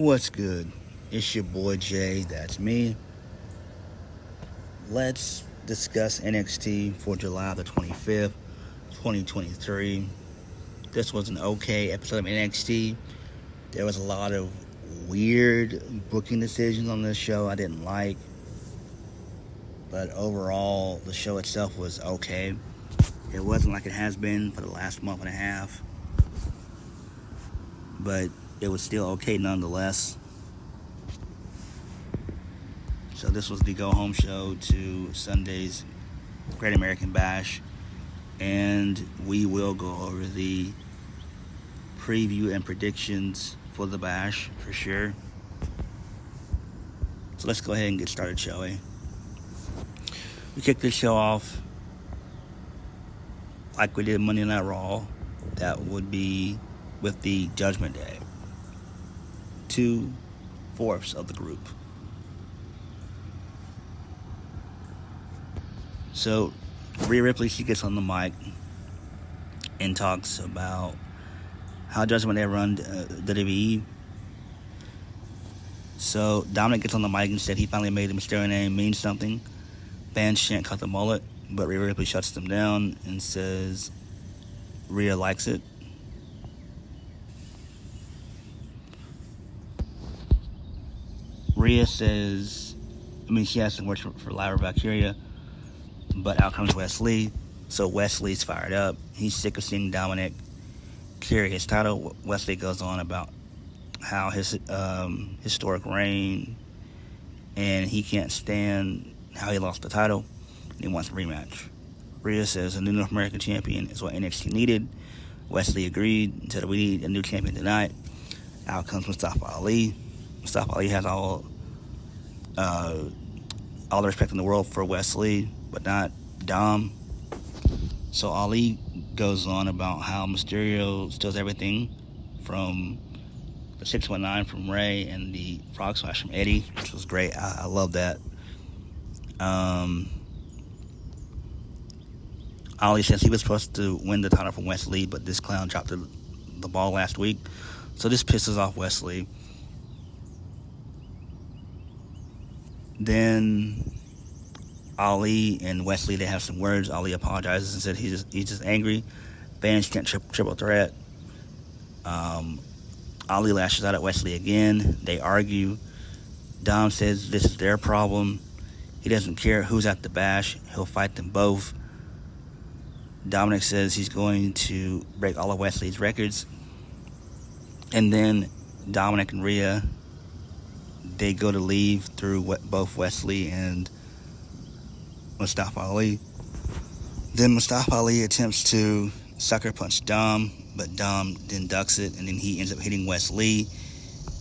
What's good? It's your boy Jay, that's me. Let's discuss NXT for July the 25th, 2023. This was an okay episode of NXT. There was a lot of weird booking decisions on this show I didn't like. But overall, the show itself was okay. It wasn't like it has been for the last month and a half. But it was still okay nonetheless. So this was the go-home show to Sunday's Great American Bash. And we will go over the preview and predictions for the Bash, for sure. So let's go ahead and get started, shall we? We kicked this show off like we did Monday Night Raw. That would be with the Judgment Day. 2/4 of the group. So, Rhea Ripley, she gets on the mic and talks about how Judgment Day run WWE. So, Dominic gets on the mic and said he finally made the Mysterio name mean something. Fans chant cut the mullet, but Rhea Ripley shuts them down and says Rhea likes it. Rhea says, she has some words for Lyra Valkyria, but out comes Wesley. So Wesley's fired up. He's sick of seeing Dominic carry his title. Wesley goes on about how his historic reign, and he can't stand how he lost the title, and he wants a rematch. Rhea says a new North American champion is what NXT needed. Wesley agreed and said we need a new champion tonight. Out comes Mustafa Ali. Mustafa Ali has all the respect in the world for Wesley, but not Dom. So Ali goes on about how Mysterio steals everything from the 619 from Ray and the frog splash from Eddy, which was great. I love that. Ali says he was supposed to win the title from Wesley, but this clown dropped the ball last week. So this pisses off Wesley. Then Ali and Wesley, they have some words. Ali apologizes and said he's just angry. Fans can't triple threat. Ali lashes out at Wesley again. They argue. Dom says this is their problem. He doesn't care who's at the Bash. He'll fight them both. Dominic says he's going to break all of Wesley's records. And then Dominic and Rhea, they go to leave through both Wesley and Mustafa Ali. Then Mustafa Ali attempts to sucker punch Dom, but Dom then ducks it, and then he ends up hitting Wesley.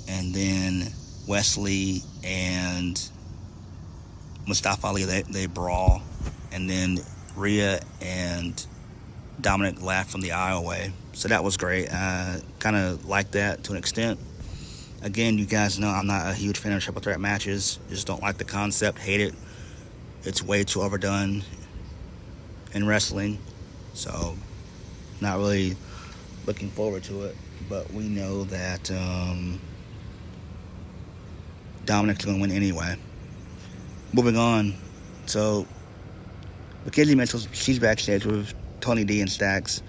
And then Wesley and Mustafa Ali, they brawl. And then Rhea and Dominic laugh from the aisleway. So that was great. I kind of like that to an extent. Again, you guys know I'm not a huge fan of triple threat matches. Just don't like the concept, hate it. It's way too overdone in wrestling. So, not really looking forward to it. But we know that Dominic's going to win anyway. Moving on. So, Mackenzie Mitchell, she's backstage with Tony D and Stacks.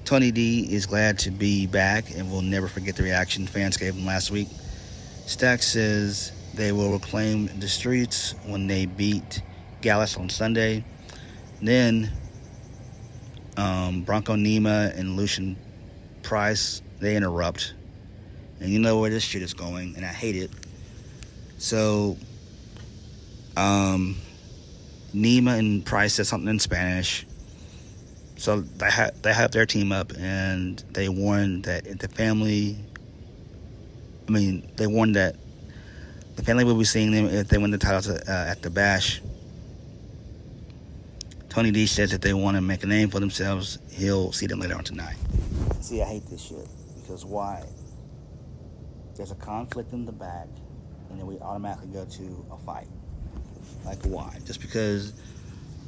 Tony D is glad to be back and will never forget the reaction fans gave him last week. Stacks says they will reclaim the streets when they beat Gallus on Sunday. Then Bronco Nima and Lucian Price, they interrupt. And you know where this shit is going, and I hate it. So Nima and Price said something in Spanish. So they have their team up, and they warn that the family will be seeing them if they win the titles at the Bash. Tony D says that they want to make a name for themselves. He'll see them later on tonight. See, I hate this shit. Because why? There's a conflict in the back, and then we automatically go to a fight. Like, why? Just because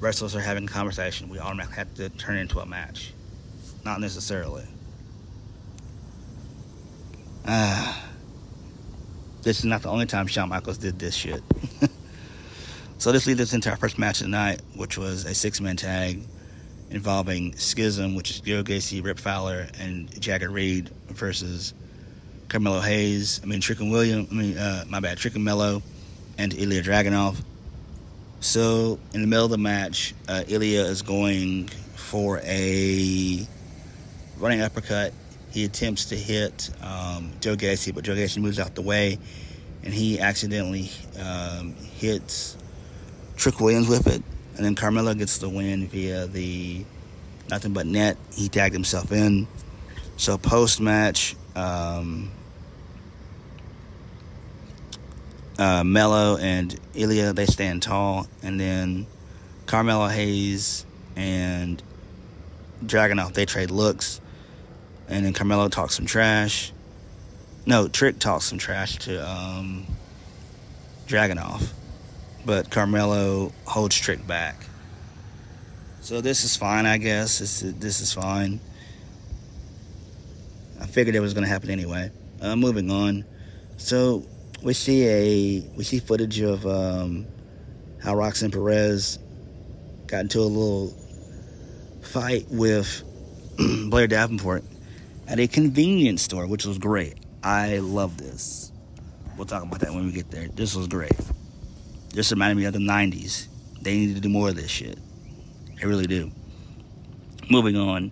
wrestlers are having a conversation, we automatically have to turn it into a match. Not necessarily. This is not the only time Shawn Michaels did this shit. So this leads us into our first match of the night, which was a 6-man tag involving Schism, which is Joe Gacy, Rip Fowler, and Jagger Reed versus Carmelo Hayes. Trick and Melo and Ilja Dragunov. So in the middle of the match, Ilja is going for a running uppercut. He attempts to hit Joe Gacy, but Joe Gacy moves out the way, and he accidentally hits Trick Williams with it. And then Carmelo gets the win via the nothing but net. He tagged himself in. So post-match, Melo and Ilja, they stand tall. And then Carmelo Hayes and Dragunov, they trade looks. And then Carmelo talks some trash. No, Trick talks some trash to Dragunov. But Carmelo holds Trick back. So this is fine, I guess. This is fine. I figured it was going to happen anyway. Moving on. So we see footage of how Roxanne Perez got into a little fight with Blair Davenport at a convenience store, which was great. I love this. We'll talk about that when we get there. This was great. This reminded me of the 90s. They need to do more of this shit. They really do. Moving on.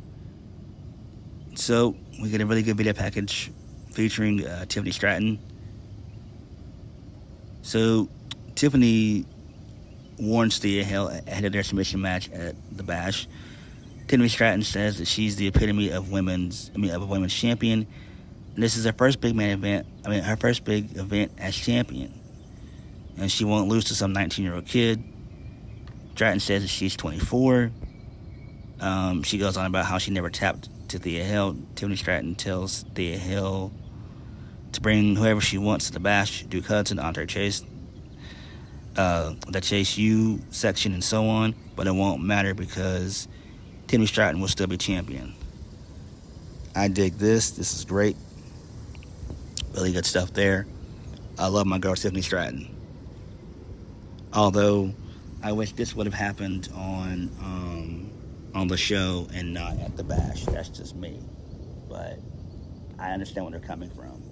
So, we get a really good video package featuring Tiffany Stratton. So, Tiffany warns Thea Hale ahead of their submission match at the Bash. Tiffany Stratton says that she's the epitome of a women's champion. And this is her first big her first big event as champion. And she won't lose to some 19-year-old kid. Stratton says that she's 24. She goes on about how she never tapped to Thea Hale. Tiffany Stratton tells Thea Hale to bring whoever she wants to the Bash, Duke Hudson, Andre Chase, the Chase U section, and so on. But it won't matter because Tiffany Stratton will still be champion. I dig this. This is great. Really good stuff there. I love my girl Tiffany Stratton. Although, I wish this would have happened on the show and not at the Bash. That's just me. But I understand where they're coming from.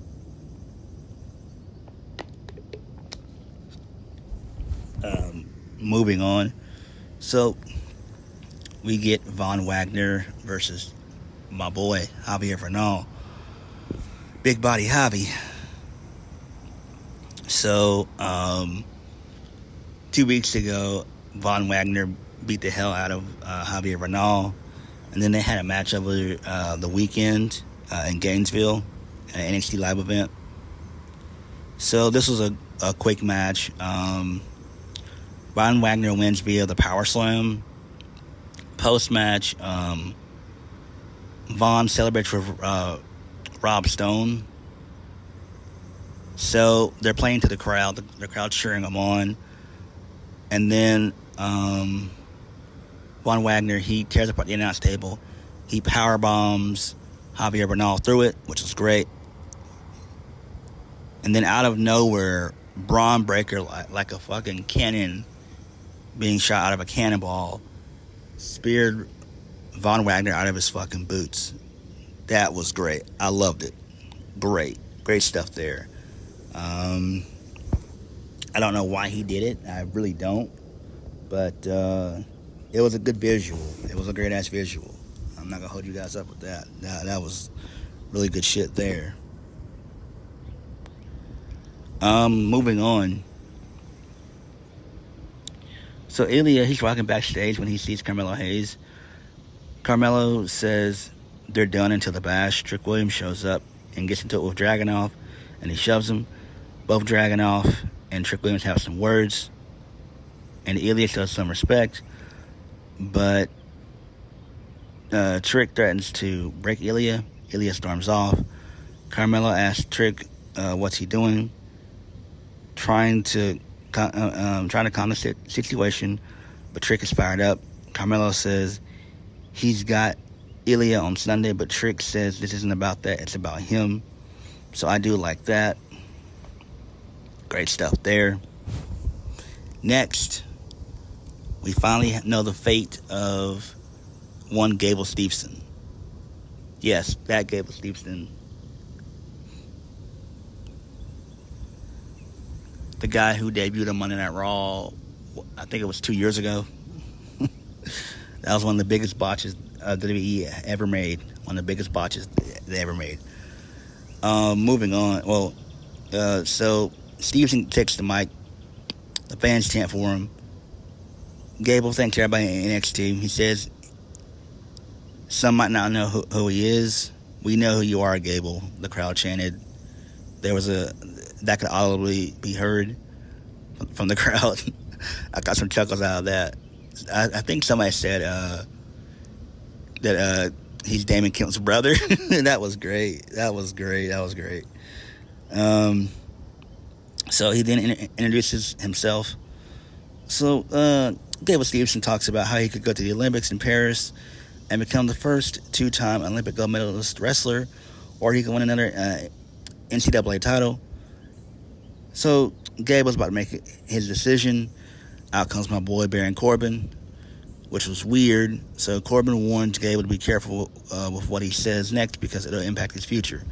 Moving on. So, we get Von Wagner versus my boy, Javier Bernal. Big body Javi. So, 2 weeks ago, Von Wagner beat the hell out of Javier Bernal. And then they had a match over the weekend in Gainesville, an NXT live event. So this was a quick match. Von Wagner wins via the Power Slam. Post-match, Von celebrates with Rob Stone. So they're playing to the crowd. The crowd's cheering them on. And then Von Wagner, he tears apart the announce table. He power bombs Javier Bernal through it, which was great. And then out of nowhere, Braun Breaker, like a fucking cannon being shot out of a cannonball, speared Von Wagner out of his fucking boots. That was great. I loved it. Great stuff there. I don't know why he did it. I really don't. But it was a good visual. It was a great-ass visual. I'm not going to hold you guys up with that. That was really good shit there. Moving on. So Ilja, he's walking backstage when he sees Carmelo Hayes. Carmelo says they're done until the Bash. Trick Williams shows up and gets into it with Dragunov, and he shoves him. Both Dragunov and Trick Williams have some words, and Ilja shows some respect, but Trick threatens to break Ilja. Ilja storms off. Carmelo asks Trick what's he doing, trying to calm the situation, but Trick is fired up. Carmelo says he's got Ilja on Sunday, but Trick says this isn't about that, it's about him. So I do like that. Great stuff there. Next, we finally know the fate of one Gable Steveson. Yes, that Gable Steveson. The guy who debuted on Monday Night Raw, I think it was 2 years ago. That was one of the biggest botches WWE ever made. One of the biggest botches they ever made. Moving on. Well, so Stevenson takes the mic. The fans chant for him. Gable thanks everybody in NXT. He says, some might not know who he is. We know who you are, Gable. The crowd chanted. That could audibly be heard from the crowd. I got some chuckles out of that. I think somebody said that he's Damon Kemp's brother. That was great. So he then introduces himself. So Gable Steveson talks about how he could go to the Olympics in Paris and become the first two-time Olympic gold medalist wrestler, or he could win another NCAA title. So Gable's about to make his decision. Out comes my boy Baron Corbin, which was weird. So Corbin warned Gable to be careful with what he says next because it'll impact his future.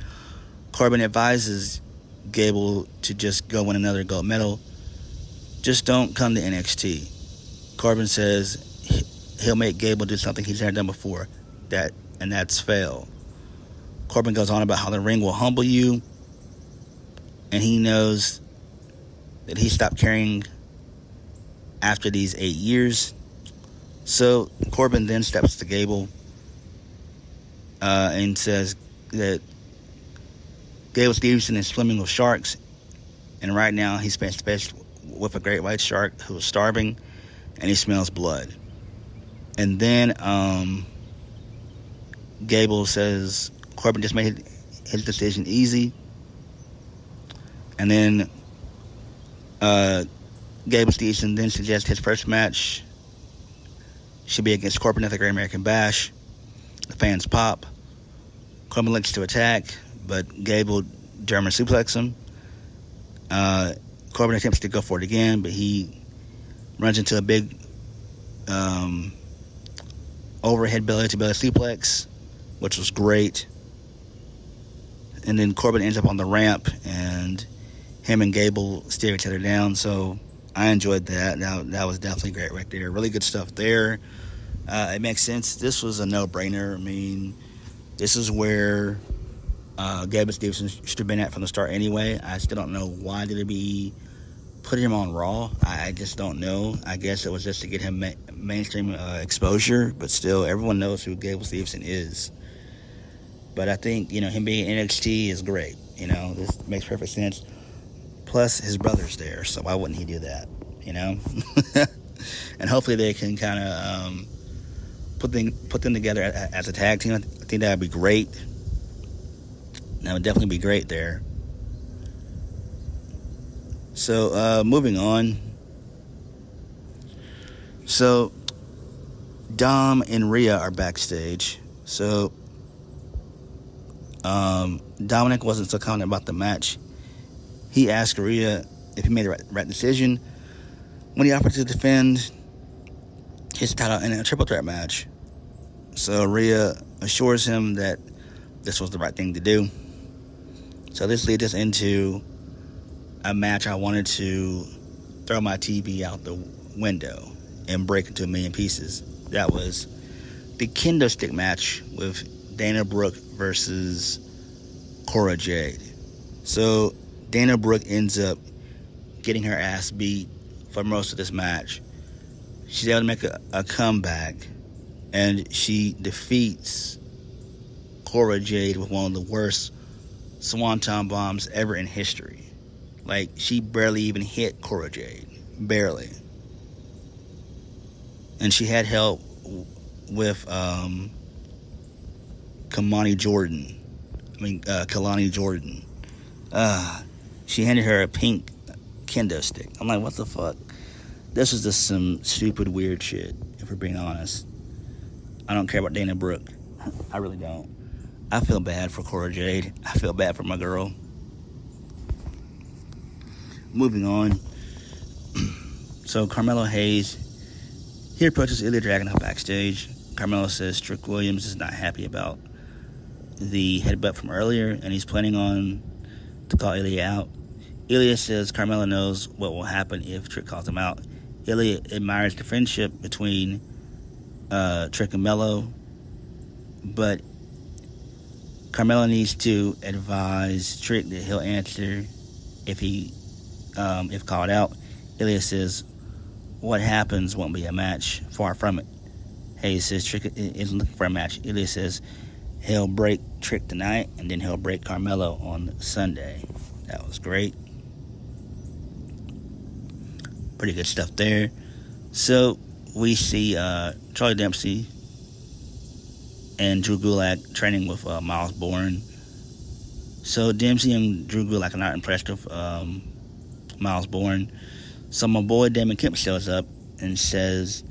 Corbin advises Gable to just go win another gold medal. Just don't come to NXT. Corbin says he'll make Gable do something he's never done before, and that's fail. Corbin goes on about how the ring will humble you, and he knows that he stopped caring after these 8 years. So Corbin then steps to Gable and says that Gable Steveson is swimming with sharks, and right now he's faced with a great white shark who is starving, and he smells blood. And then Gable says Corbin just made his decision easy. And then Gable Steveson then suggests his first match should be against Corbin at the Great American Bash. The fans pop. Corbin looks to attack, but Gable German suplex him. Corbin attempts to go for it again, but he runs into a big overhead belly-to-belly suplex, which was great. And then Corbin ends up on the ramp, and him and Gable steer each other down. So I enjoyed that. That was definitely great right there. Really good stuff there. It makes sense. This was a no-brainer. I mean, this is where Gable Steveson should have been at from the start anyway. I still don't know why did it be put him on Raw. I just don't know. I guess it was just to get him mainstream exposure, but still, everyone knows who Gable Steveson is. But I think, him being in NXT is great. This makes perfect sense. Plus, his brother's there, so why wouldn't he do that? And hopefully they can kind of put them together as a tag team. I think that would be great. That would definitely be great there. So, moving on. So, Dom and Rhea are backstage. So, Dominic wasn't so confident about the match. He asked Rhea if he made the right decision when he offered to defend his title in a triple threat match. So Rhea assures him that this was the right thing to do. So this leads us into a match I wanted to throw my TV out the window and break into a million pieces. That was the kendo stick match with Dana Brooke versus Cora Jade. So Dana Brooke ends up getting her ass beat for most of this match. She's able to make a comeback, and she defeats Cora Jade with one of the worst swanton bombs ever in history. Like, she barely even hit Cora Jade. Barely. And she had help with Kalani Jordan. She handed her a pink kendo stick. I'm like, what the fuck? This is just some stupid, weird shit, if we're being honest. I don't care about Dana Brooke. I really don't. I feel bad for Cora Jade. I feel bad for my girl. moving on. So Carmelo Hayes, he approaches Ilja Dragunov backstage. Carmelo says Trick Williams is not happy about the headbutt from earlier, and he's planning on to call Ilja out. Ilja says Carmelo knows what will happen if Trick calls him out. Ilja admires the friendship between Trick and Melo, but Carmelo needs to advise Trick that he'll answer if called out. Ilja says what happens won't be a match. Far from it. Hayes says Trick isn't looking for a match. Ilja says he'll break Trick tonight, and then he'll break Carmelo on Sunday. That was great. Pretty good stuff there. So we see Charlie Dempsey and Drew Gulak training with Miles Bourne. So Dempsey and Drew Gulak are not impressed with Miles Bourne. So my boy Damon Kemp shows up and says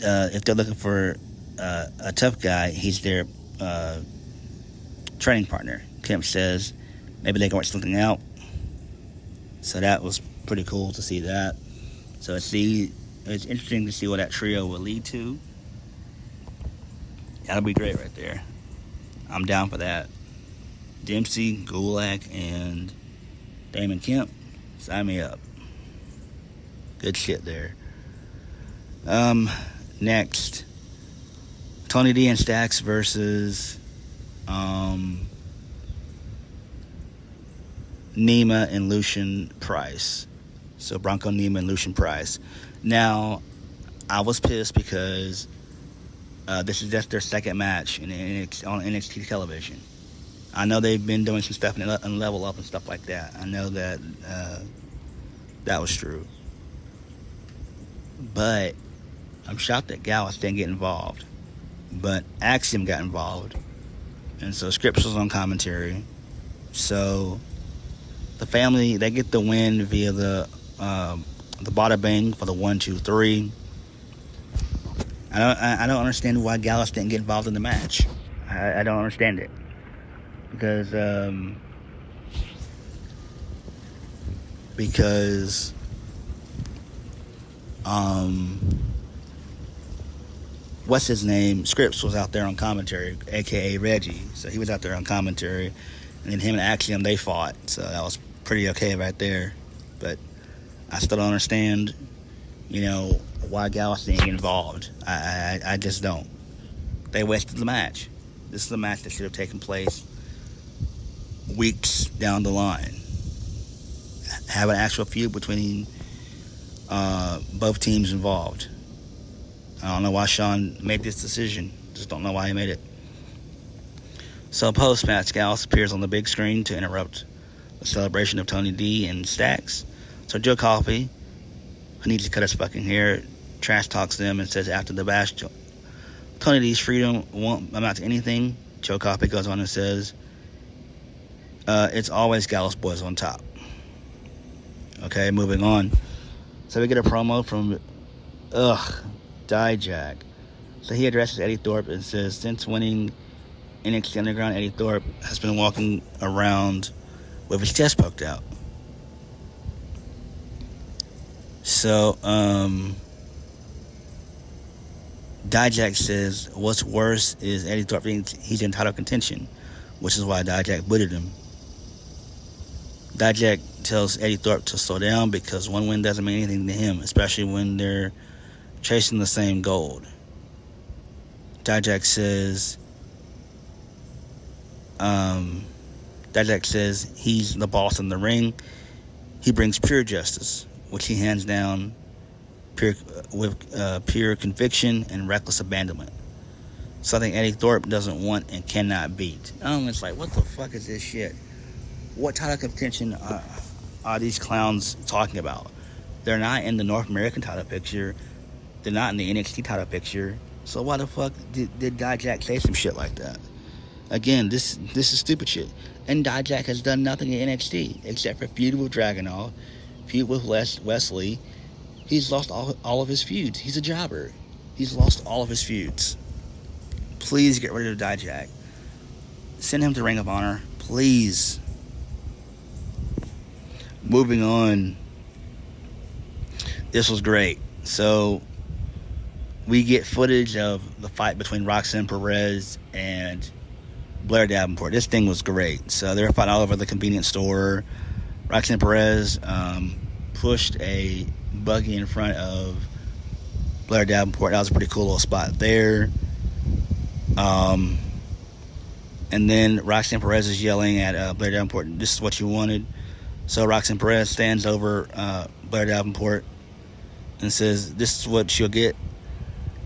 if they're looking for a tough guy, he's their training partner. Kemp says maybe they can work something out. So that was pretty cool to see that. So it's interesting to see what that trio will lead to. That'll be great right there. I'm down for that. Dempsey, Gulak, and Damon Kemp, sign me up. Good shit there. Next, Tony D and Stacks versus Nima and Lucian Price. So Bronco Nima and Lucian Price. Now, I was pissed because this is just their second match on NXT television. I know they've been doing some stuff in Level Up and stuff like that. I know that that was true. But I'm shocked that Gallus didn't get involved. But Axiom got involved. And so Scripps was on commentary. So the family, they get the win via the bada bang for the 1, 2, 3. I don't understand why Gallus didn't get involved in the match. I don't understand it. Because what's his name? Scripps was out there on commentary, aka Reggie. So he was out there on commentary, and then him and Axiom, they fought. So that was pretty okay right there. But I still don't understand, why Gallus didn't get involved. I just don't. They wasted the match. This is a match that should have taken place weeks down the line. Have an actual feud between both teams involved. I don't know why Sean made this decision. Just don't know why he made it. So post-match, Gallus appears on the big screen to interrupt the celebration of Tony D and Stacks. So Joe Coffey, who needs to cut his fucking hair, trash talks them and says after the bash, Tony D's freedom won't amount to anything. Joe Coffey goes on and says, it's always Gallus boys on top. Okay, moving on. So we get a promo from Dijak. So he addresses Eddy Thorpe and says, since winning NXT Underground, Eddy Thorpe has been walking around with his chest poked out. So Dijak says what's worse is Eddy Thorpe thinks he's in title contention, which is why Dijak booted him. Dijak tells Eddy Thorpe to slow down because one win doesn't mean anything to him, especially when they're chasing the same gold. Dijak says he's the boss in the ring. He brings pure justice, which he hands down with pure conviction and reckless abandonment. Something Eddy Thorpe doesn't want and cannot beat. It's like, what the fuck is this shit? What title contention are these clowns talking about? They're not in the North American title picture. They're not in the NXT title picture. So why the fuck did Dijak say some shit like that? Again, this is stupid shit. And Dijak has done nothing in NXT except for feud with Dragunov, feud with Wesley. He's lost all of his feuds. He's a jobber. He's lost all of his feuds. Please get rid of Dijak. Send him to Ring of Honor. Please. Moving on. This was great. So we get footage of the fight between Roxanne Perez and Blair Davenport. This thing was great. So they were fighting all over the convenience store. Roxanne Perez pushed a buggy in front of Blair Davenport. That was a pretty cool little spot there. And then Roxanne Perez is yelling at Blair Davenport, "This is what you wanted." So Roxanne Perez stands over Blair Davenport and says, "This is what you'll get.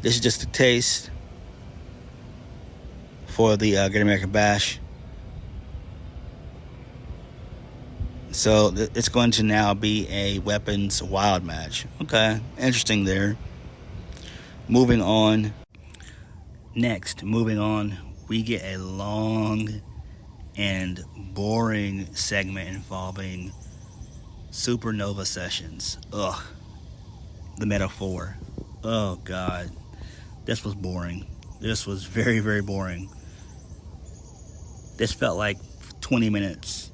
This is just a taste for the Great American Bash." So it's going to now be a weapons wild match. Okay, interesting there. Moving on. Next, we get a long and boring segment involving supernova sessions. Ugh. The metaphor. Oh, God. This was boring. This was very, very boring. This felt like 20 minutes.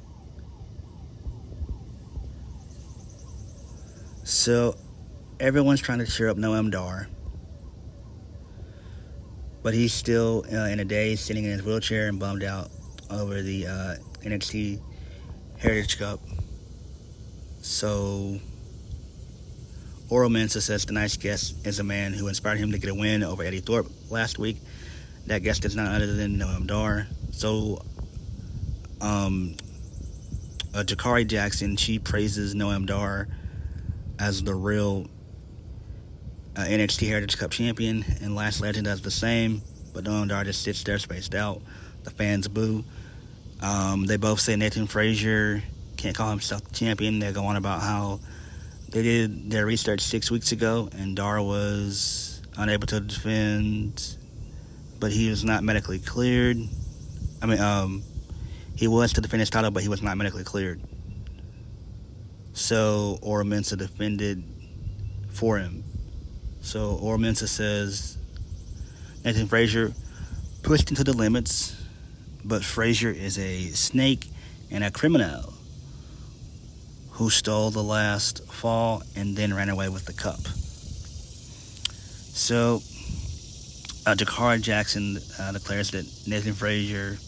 So, everyone's trying to cheer up Noam Dar. But he's still in a daze, sitting in his wheelchair and bummed out over the NXT Heritage Cup. So, Oro Mensah says tonight's guest is a man who inspired him to get a win over Eddy Thorpe last week. That guest is none other than Noam Dar. So, Jakari Jackson, she praises Noam Dar as the real NXT Heritage Cup champion, and Last Legend does the same, but Noam Dar just sits there spaced out. The fans boo. They both say Nathan Frazer can't call himself the champion. They go on about how they did their research 6 weeks ago, and Dar was unable to defend, but he was not medically cleared. He was to defend his title, but he was not medically cleared. So Oro Mensah defended for him. So Oro Mensah says Nathan Frazer pushed into the limits, but Frazer is a snake and a criminal who stole the last fall and then ran away with the cup. So Jakari Jackson declares that Nathan Frazer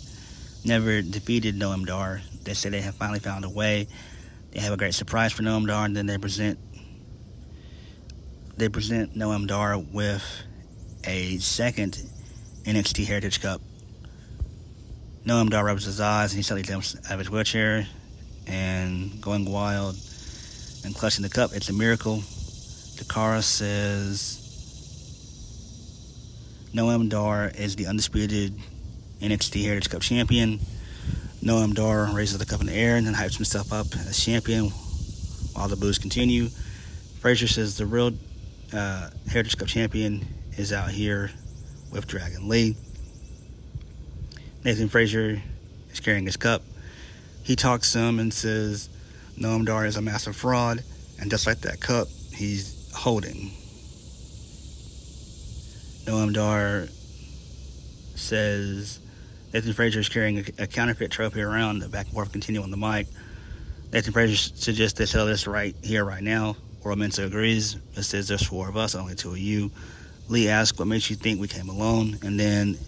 never defeated Noam Dar. They say they have finally found a way. They have a great surprise for Noam Dar, and then they present Noam Dar with a second NXT Heritage Cup. Noam Dar rubs his eyes and he suddenly jumps out of his wheelchair and going wild and clutching the cup. It's a miracle. Dakara says Noam Dar is the undisputed NXT Heritage Cup champion. Noam Dar raises the cup in the air and then hypes himself up as champion while the boos continue. Frazer says the real Heritage Cup champion is out here with Dragon Lee. Nathan Frazer is carrying his cup. He talks some and says Noam Dar is a massive fraud, and just like that cup he's holding. Noam Dar says Nathan Frazer is carrying a counterfeit trophy around, the back and forth continue on the mic. Nathan Frazer suggests they sell this right here, right now. Oro Mensah agrees. It says there's 4 of us, only 2 of you. Lee asks, what makes you think we came alone? And then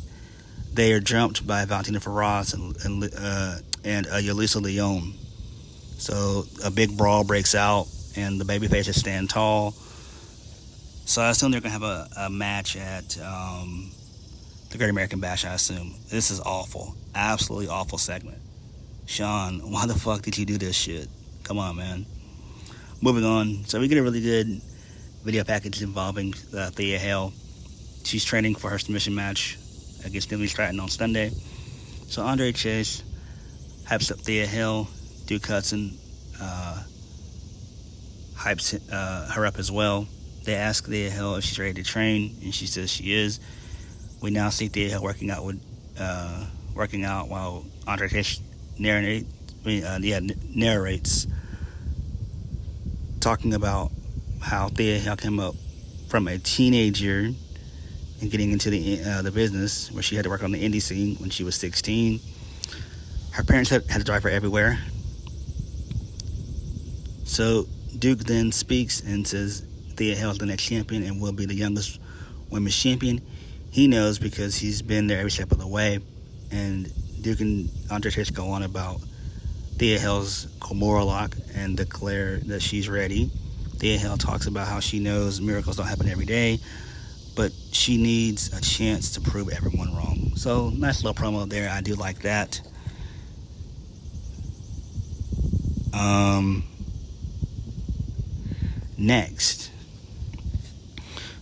they are jumped by Valentina Feroz and Yulisa Leon. So a big brawl breaks out, and the babyfaces stand tall. So I assume they're going to have a match at the Great American Bash, I assume. This is awful. Absolutely awful segment. Sean, why the fuck did you do this shit? Come on, man. Moving on. So we get a really good video package involving Thea Hale. She's training for her submission match against Emily Stratton on Sunday. So Andre Chase hypes up Thea Hale. Duke Hudson hypes her up as well. They ask Thea Hale if she's ready to train, and she says she is. We now see Thea Hale working out while Andre Chase narrates, talking about how Thea Hale came up from a teenager and getting into the business, where she had to work on the indie scene when she was 16. Her parents had to drive her everywhere. So Duke then speaks and says Thea Hale's the next champion and will be the youngest women's champion. He knows because he's been there every step of the way. And Duke and Undertaker go on about Thea Hale's Kimura lock and declare that she's ready. Thea Hale talks about how she knows miracles don't happen every day, but she needs a chance to prove everyone wrong. So, nice little promo there. I do like that. Next.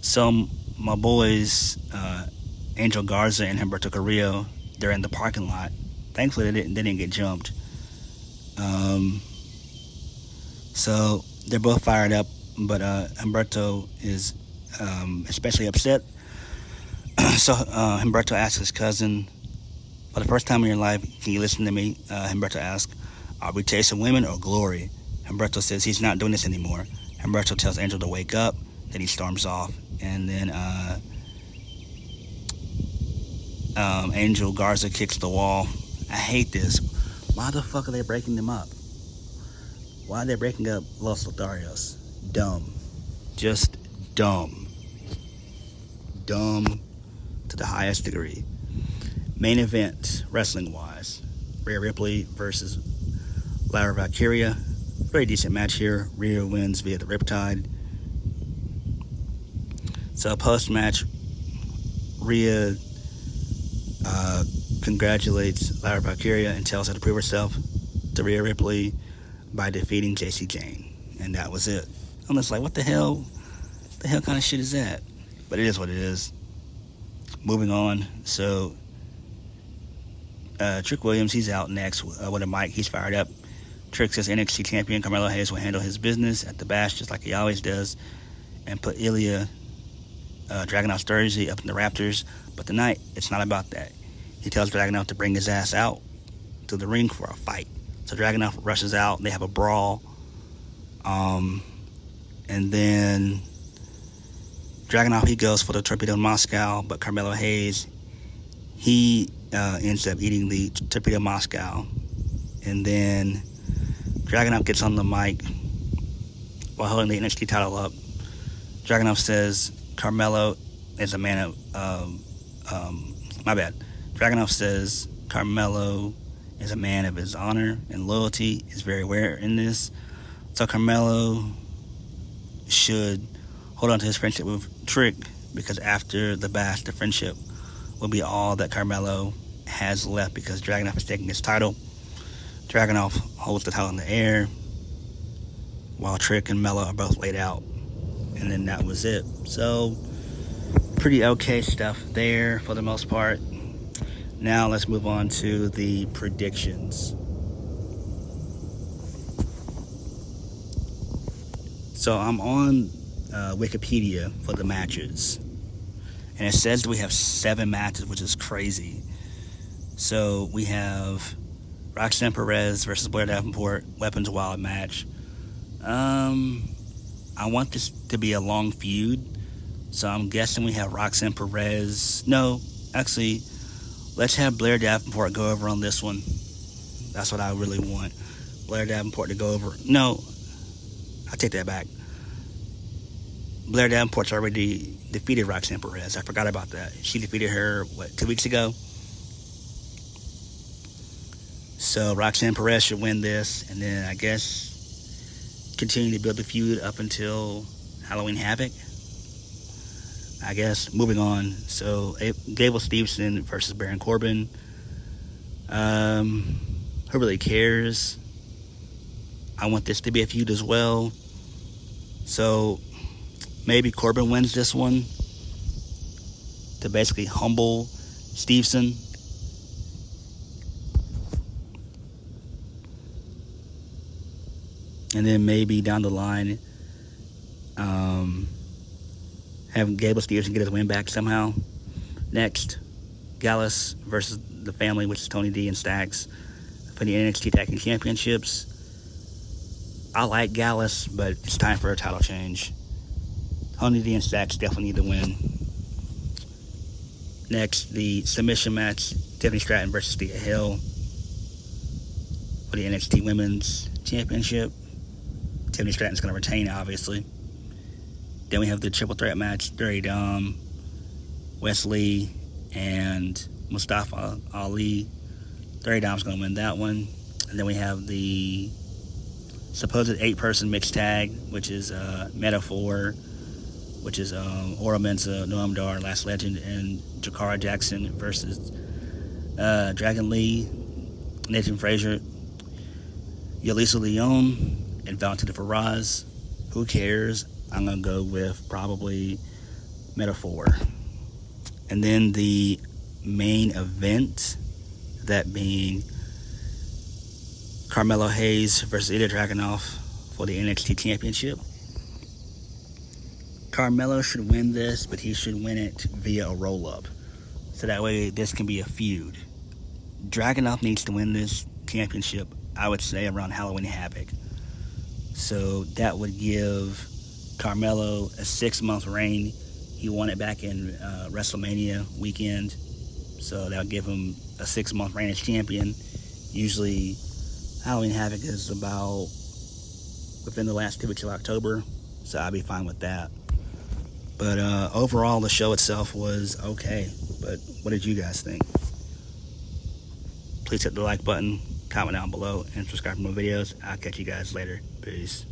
So, my boys, Angel Garza and Humberto Carrillo, they're in the parking lot. Thankfully, they didn't get jumped. So, they're both fired up, but Humberto is especially upset. So Humberto asks his cousin, for the first time in your life, can you listen to me? Humberto asks, are we chasing women or glory? Humberto says he's not doing this anymore. Humberto tells Angel to wake up, then he storms off. And then Angel Garza kicks the wall. I hate this. Why the fuck are they breaking them up? Why are they breaking up Los Lotharios? Dumb. Just dumb. Dumb to the highest degree. Main event, wrestling-wise. Rhea Ripley versus Lyra Valkyria. Very decent match here. Rhea wins via the Riptide. So post-match, Rhea congratulates Lyra Valkyria and tells her to prove herself to Rhea Ripley by defeating Jacy Jayne. And that was it. I'm just like, what the hell? The hell kind of shit is that? But it is what it is. Moving on. So, Trick Williams, he's out next with a mic. He's fired up. Trick says NXT champion Carmelo Hayes will handle his business at the Bash just like he always does and put Ilja Dragunov's Thursday up in the Raptors. But tonight, it's not about that. He tells Dragunov to bring his ass out to the ring for a fight. So Dragunov rushes out. They have a brawl. And then Dragunov, he goes for the Torpedo Moscow, but Carmelo Hayes, he ends up eating the Torpedo Moscow. And then Dragunov gets on the mic while holding the NXT title up. Dragunov says Carmelo is a man of, Dragunov says Carmelo is a man of his honor and loyalty. Is very rare in this. So Carmelo should hold on to his friendship with Trick because after the Bash, the friendship will be all that Carmelo has left because Dragunov is taking his title. Dragunov holds the title in the air while Trick and Melo are both laid out. And then that was it. So, pretty okay stuff there for the most part. Now let's move on to the predictions. So I'm on Wikipedia for the matches. And it says we have 7 matches, which is crazy. So we have Roxanne Perez versus Blair Davenport, Weapons Wild match. I want this to be a long feud. So I'm guessing we have Roxanne Perez. No, actually, let's have Blair Davenport go over on this one. That's what I really want. Blair Davenport to go over. No, I take that back. Blair Davenport's already defeated Roxanne Perez. I forgot about that. She defeated her, 2 weeks ago? So Roxanne Perez should win this, and then I guess continue to build the feud up until Halloween Havoc. I guess. Moving on. So Gable Stevenson versus Baron Corbin. Who really cares? I want this to be a feud as well. So maybe Corbin wins this one to basically humble Stevenson. And then maybe down the line, having Gable Stevenson get his win back somehow. Next, Gallus versus the family, which is Tony D and Stacks, for the NXT Tag Team Championships. I like Gallus, but it's time for a title change. Tony D and Stacks definitely need to win. Next, the submission match, Tiffany Stratton versus Thea Hale for the NXT Women's Championship. Tiffany Stratton's going to retain, obviously. Then we have the triple threat match, Dirty Dom, Wesley, and Mustafa Ali. Dirty Dom's going to win that one. And then we have the supposed 8-person mixed tag, which is Metaphor, which is Oro Mensah, Noam Dar, Last Legend, and Jakara Jackson versus Dragon Lee, Nathan Frazer, Yulisa Leon, and Valentina Feroz. Who cares? I'm going to go with probably Metaphor. And then the main event, that being Carmelo Hayes versus Ilja Dragunov for the NXT Championship. Carmelo should win this, but he should win it via a roll-up. So that way this can be a feud. Dragunov needs to win this championship, I would say, around Halloween Havoc. So that would give Carmelo a 6-month reign. He won it back in WrestleMania weekend. So that would give him a 6-month reign as champion. Usually Halloween Havoc is about within the last 2 weeks of October. So I'd be fine with that. But overall, the show itself was okay. But what did you guys think? Please hit the like button, comment down below, and subscribe for more videos. I'll catch you guys later. Peace.